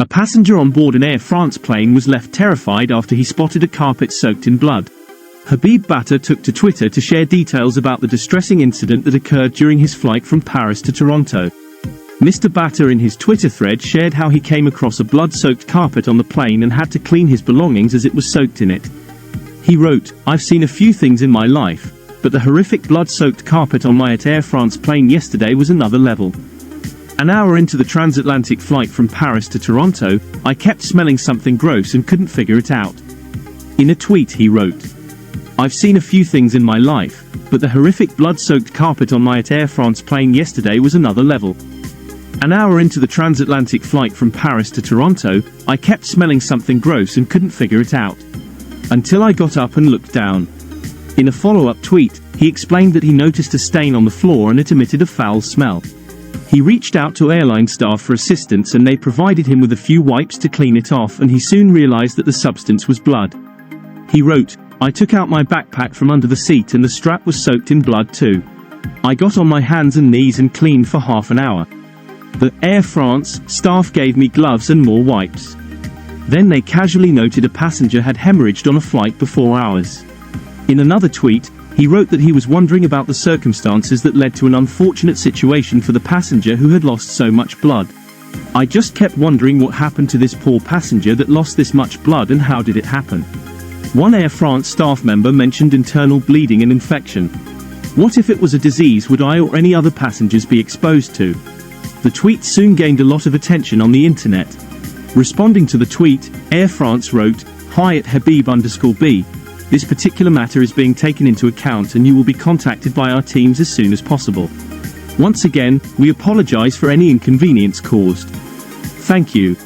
passenger on board an Air France plane was left terrified after he spotted a carpet soaked in blood. Habib Batter took to Twitter to share details about the distressing incident that occurred during his flight from Paris to Toronto. Mr. Batter in his Twitter thread shared how he came across a blood-soaked carpet on the plane and had to clean his belongings as it was soaked in it. He wrote, "I've seen a few things in my life, but the horrific blood-soaked carpet on my Air France plane yesterday was another level. An hour into the transatlantic flight from Paris to Toronto, I kept smelling something gross and couldn't figure it out." In a tweet he wrote, "I've seen a few things in my life, but the horrific blood-soaked carpet on my Air France plane yesterday was another level. An hour into the transatlantic flight from Paris to Toronto, I kept smelling something gross and couldn't figure it out. Until I got up and looked down." In a follow-up tweet, he explained that he noticed a stain on the floor and it emitted a foul smell. He reached out to airline staff for assistance and they provided him with a few wipes to clean it off, and he soon realized that the substance was blood. He wrote, "I took out my backpack from under the seat and the strap was soaked in blood too. I got on my hands and knees and cleaned for half an hour. The Air France staff gave me gloves and more wipes." Then they casually noted a passenger had hemorrhaged on a flight before ours. In another tweet, he wrote that he was wondering about the circumstances that led to an unfortunate situation for the passenger who had lost so much blood. "I just kept wondering what happened to this poor passenger that lost this much blood and how did it happen?" One Air France staff member mentioned internal bleeding and infection. "What if it was a disease would I or any other passengers be exposed to?" The tweet soon gained a lot of attention on the internet. Responding to the tweet, Air France wrote, "Hi at Habib_B. This particular matter is being taken into account and you will be contacted by our teams as soon as possible. Once again, we apologize for any inconvenience caused. Thank you."